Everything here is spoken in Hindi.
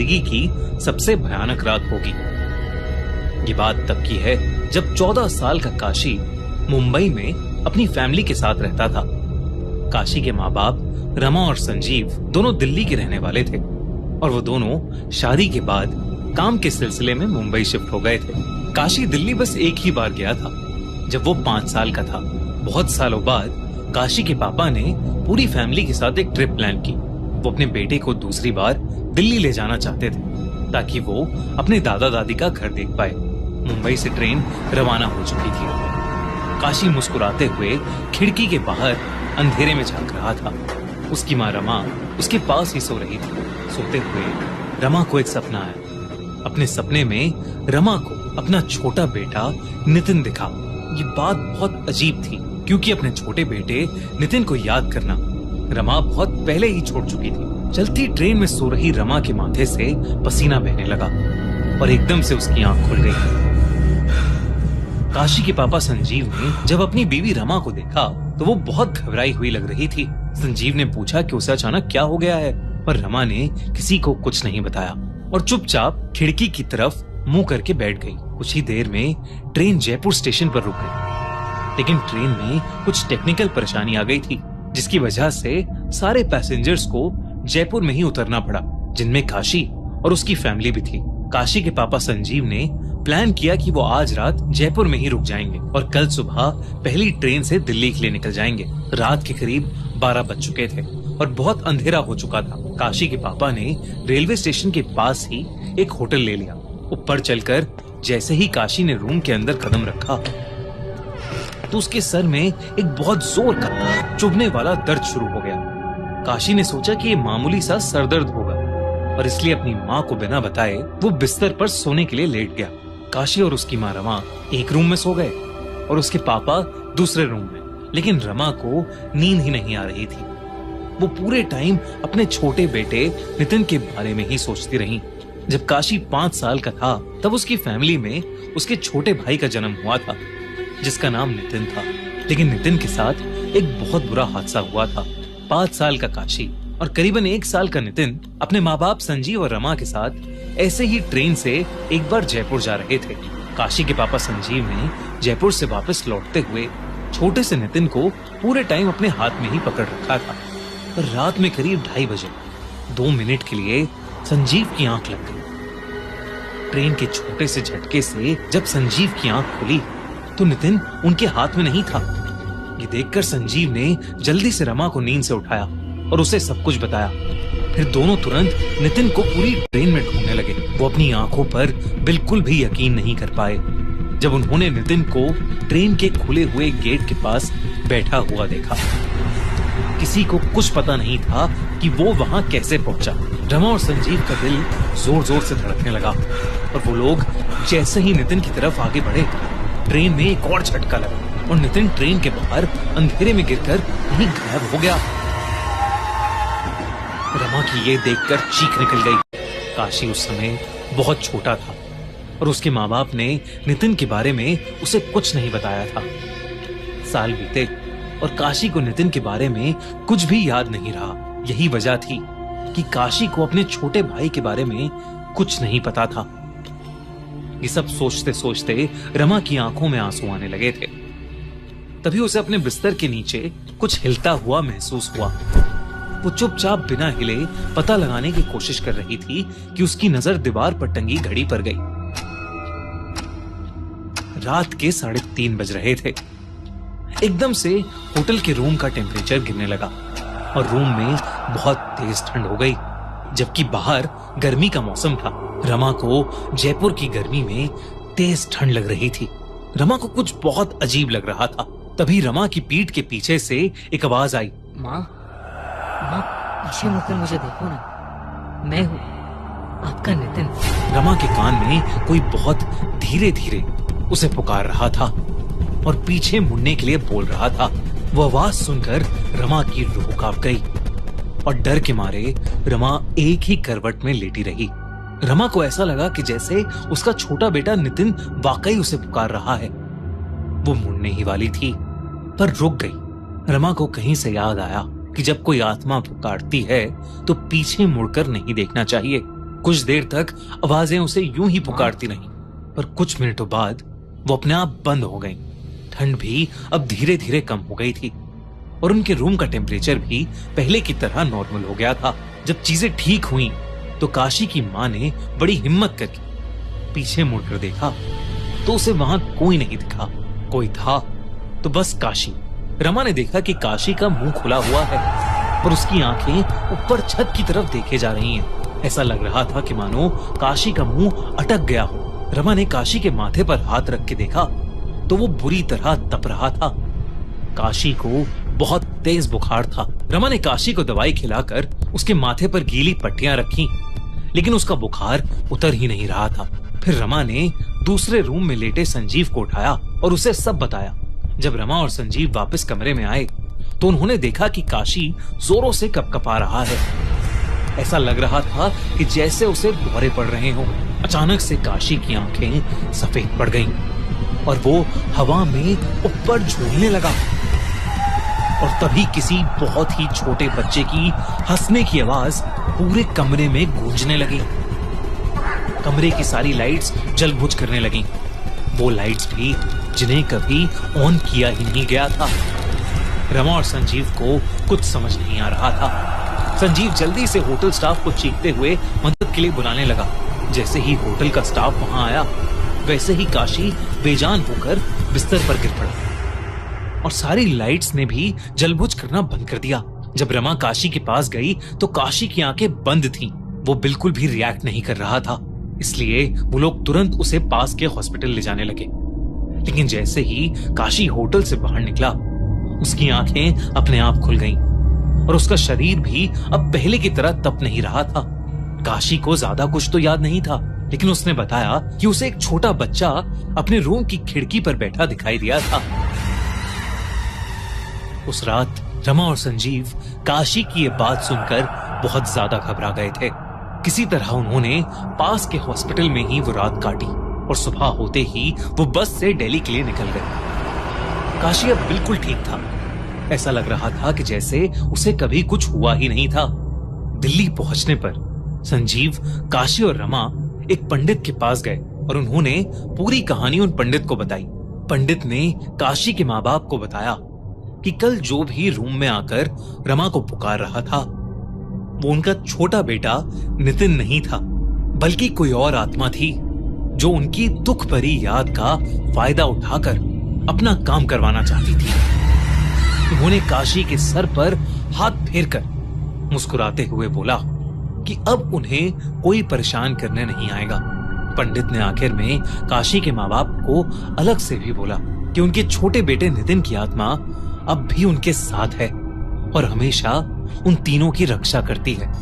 जिंदगी की सबसे भयानक रात होगी। ये बात तब की है जब 14 साल का काशी मुंबई में अपनी फैमिली के साथ रहता था। काशी के माँ बाप रमा और संजीव दोनों दिल्ली के रहने वाले थे और वो दोनों शादी के बाद काम के सिलसिले में मुंबई शिफ्ट हो गए थे। काशी दिल्ली बस एक ही बार गया था जब वो 5 साल का था। बहुत सालों बाद काशी के पापा ने पूरी फैमिली के साथ एक ट्रिप प्लान की। वो अपने बेटे को दूसरी बार दिल्ली ले जाना चाहते थे ताकि वो अपने दादा दादी का घर देख पाए। मुंबई से ट्रेन रवाना हो चुकी थी। काशी मुस्कुराते हुए खिड़की के बाहर अंधेरे में झांक रहा था। उसकी माँ रमा उसके पास ही सो रही थी। सोते हुए रमा को एक सपना आया। अपने सपने में रमा को अपना छोटा बेटा नितिन दिखा। ये बात बहुत अजीब थी क्योंकि अपने छोटे बेटे नितिन को याद करना रमा बहुत पहले ही छोड़ चुकी थी। चलती ट्रेन में सो रही रमा के माथे से पसीना बहने लगा और एकदम से उसकी आंख खुल गई। काशी के पापा संजीव ने जब अपनी बीवी रमा को देखा तो वो बहुत घबराई हुई लग रही थी। संजीव ने पूछा कि उसे अचानक क्या हो गया है, पर रमा ने किसी को कुछ नहीं बताया और चुपचाप खिड़की की तरफ मुंह करके बैठ गई। कुछ ही देर में ट्रेन जयपुर स्टेशन पर रुक गई, लेकिन ट्रेन में कुछ टेक्निकल परेशानी आ गई थी जिसकी वजह से सारे पैसेंजर्स को जयपुर में ही उतरना पड़ा, जिनमें काशी और उसकी फैमिली भी थी। काशी के पापा संजीव ने प्लान किया कि वो आज रात जयपुर में ही रुक जाएंगे और कल सुबह पहली ट्रेन से दिल्ली के लिए निकल जाएंगे। रात के करीब 12 बज चुके थे और बहुत अंधेरा हो चुका था। काशी के पापा ने रेलवे स्टेशन के पास ही एक होटल ले लिया। ऊपर चलकर जैसे ही काशी ने रूम के अंदर कदम रखा तो उसके सर में एक बहुत जोर का चुभने वाला दर्द शुरू हो गया। काशी ने सोचा कि ये मामूली सा सरदर्द होगा और इसलिए अपनी माँ को बिना बताए वो बिस्तर पर सोने के लिए लेट गया। काशी और उसकी माँ रमा एक रूम में सो गए और उसके पापा दूसरे रूम में, लेकिन रमा को नींद ही नहीं आ रही थी। वो पूरे टाइम अपने छोटे बेटे नितिन के बारे में ही सोचती रही। जब काशी 5 साल का था तब उसकी फैमिली में उसके छोटे भाई का जन्म हुआ था जिसका नाम नितिन था। लेकिन नितिन के साथ एक बहुत बुरा हादसा हुआ था। 5 साल का काशी और करीबन 1 साल का नितिन अपने माँ बाप संजीव और रमा के साथ ऐसे ही ट्रेन से एक बार जयपुर जा रहे थे। काशी के पापा संजीव ने जयपुर से वापस लौटते हुए छोटे से नितिन को पूरे टाइम अपने हाथ में ही पकड़ रखा था। पर रात में करीब 2:30 बजे 2 मिनट के लिए संजीव की आंख लग गई। ट्रेन के छोटे से झटके से जब संजीव की आंख खुली तो नितिन उनके हाथ में नहीं था। ये देखकर संजीव ने जल्दी से रमा को नींद से उठाया और उसे सब कुछ बताया। फिर दोनों तुरंत नितिन को पूरी ट्रेन में ढूंढने लगे। वो अपनी आंखों पर बिल्कुल भी यकीन नहीं कर पाए जब उन्होंने नितिन को ट्रेन के खुले हुए गेट के पास बैठा हुआ देखा। किसी को कुछ पता नहीं था कि वो वहां कैसे पहुंचा। रमा और संजीव का दिल जोर जोर से धड़कने लगा और वो लोग जैसे ही नितिन की तरफ आगे बढ़े ट्रेन में एक और झटका लगा और नितिन ट्रेन के बाहर अंधेरे में गिरकर वहीं गायब हो गया। रमा की ये देखकर चीख निकल गई। काशी उस समय बहुत छोटा था और उसके माँ बाप ने नितिन के बारे में उसे कुछ नहीं बताया था। साल बीते और काशी को नितिन के बारे में कुछ भी याद नहीं रहा। यही वजह थी कि काशी को अपने छोटे भाई के बारे में कुछ नहीं पता था। ये सब सोचते सोचते रमा की आंखों में आंसू आने लगे थे। तभी उसे अपने बिस्तर के नीचे कुछ हिलता हुआ महसूस हुआ। वो चुपचाप बिना हिले पता लगाने की कोशिश कर रही थी कि उसकी नजर दीवार पर टंगी घड़ी पर गई। रात के 3:30 बज रहे थे। एकदम से होटल के रूम का टेम्परेचर गिरने लगा और रूम में बहुत तेज ठंड हो गई, जबकि बाहर गर्मी का मौसम था। रमा को जयपुर की गर्मी में तेज ठंड लग रही थी। रमा को कुछ बहुत अजीब लग रहा था। तभी रमा की पीठ के पीछे से एक आवाज आई, माँ पीछे मुड़कर मुझे देखो ना, मैं हूँ आपका नितिन। रमा के कान में कोई बहुत धीरे धीरे उसे पुकार रहा था और पीछे मुड़ने के लिए बोल रहा था। वो आवाज सुनकर रमा की रूह कांप गई और डर के मारे रमा एक ही करवट में लेटी रही। रमा को ऐसा लगा कि जैसे उसका छोटा बेटा नितिन वाकई उसे पुकार रहा है। वो मुड़ने ही वाली थी पर रुक गई। रमा को कहीं से याद आया कि जब कोई आत्मा पुकारती है तो पीछे मुड़कर नहीं देखना चाहिए। कुछ देर तक आवाजें उसे यूं ही पुकारती रहीं, पर कुछ मिनटों बाद वो अपने आप बंद हो गईं। ठंड भी अब धीरे धीरे कम हो गई थी और उनके रूम का टेम्परेचर भी पहले की तरह नॉर्मल हो गया था। जब चीजें ठीक हुई तो काशी की मां ने बड़ी हिम्मत करके पीछे मुड़कर देखा तो उसे वहां कोई नहीं दिखा। कोई था तो बस काशी। रमा ने देखा कि काशी का मुंह खुला हुआ है पर उसकी आंखें ऊपर छत की तरफ देखे जा रही हैं। ऐसा लग रहा था कि मानो काशी का मुंह अटक गया हो। रमा ने काशी के माथे पर हाथ रख के देखा तो वो बुरी तरह तप रहा था। काशी को बहुत तेज बुखार था। रमा ने काशी को दवाई खिलाकर उसके माथे पर गीली पट्टियां रखी, लेकिन उसका बुखार उतर ही नहीं रहा था। फिर रमा ने दूसरे रूम में लेटे संजीव को उठाया और उसे सब बताया। जब रमा और संजीव वापस कमरे में आए तो उन्होंने देखा कि काशी जोरों से कपकपा रहा है। ऐसा लग रहा था कि जैसे उसे दौरे पड़ रहे हों। अचानक से काशी की आंखें सफेद पड़ गईं और वो हवा में ऊपर झूलने लगा। और तभी किसी बहुत ही छोटे बच्चे की हंसने की आवाज पूरे कमरे में गूंजने लगी। कमरे की सारी लाइट्स जल-बुझ करने लगी, वो लाइट्स भी जिन्हें कभी ऑन किया ही नहीं गया था। रमा और संजीव को कुछ समझ नहीं आ रहा था। संजीव जल्दी से होटल स्टाफ को चीखते हुए मदद के लिए बुलाने लगा। जैसे ही होटल का स्टाफ वहां आया वैसे ही काशी बेजान होकर बिस्तर पर गिर पड़ा और सारी लाइट्स ने भी जलबुझ करना बंद कर दिया। जब रमा काशी के पास गई तो काशी की आंखें बंद थीं। वो बिल्कुल भी रिएक्ट नहीं कर रहा था, इसलिए वो लोग तुरंत उसे पास के हॉस्पिटल ले जाने लगे। लेकिन जैसे ही काशी होटल से बाहर निकला उसकी आंखें अपने आप खुल गईं और उसका शरीर भी अब पहले की तरह तप नहीं रहा था। काशी को ज्यादा कुछ तो याद नहीं था, लेकिन उसने बताया कि उसे एक छोटा बच्चा अपने रूम की खिड़की पर बैठा दिखाई दिया था। उस रात रमा और संजीव काशी की ये बात सुनकर बहुत ज्यादा घबरा गए थे। किसी तरह उन्होंने पास के हॉस्पिटल में ही वो रात काटी और सुबह होते ही वो बस से दिल्ली के लिए निकल गए। काशी अब बिल्कुल ठीक था। ऐसा लग रहा था कि जैसे उसे कभी कुछ हुआ ही नहीं था। दिल्ली पहुंचने पर संजीव, काशी और रमा एक पंडित के पास गए और उन्होंने पूरी कहानी उन पंडित को बताई। पंडित ने काशी के माँ बाप को बताया कि कल जो भी रूम में आकर रमा को पुकार रहा था वो उनका छोटा बेटा नितिन नहीं था, बल्कि कोई और आत्मा थी जो उनकी दुख भरी याद का फायदा उठाकर अपना काम करवाना चाहती थी। उन्होंने काशी के सर पर हाथ फेरकर मुस्कुराते हुए बोला कि अब उन्हें कोई परेशान करने नहीं आएगा। पंडित ने आखिर में काशी के माँ बाप को अलग से भी बोला कि उनके छोटे बेटे नितिन की आत्मा अब भी उनके साथ है और हमेशा उन तीनों की रक्षा करती है।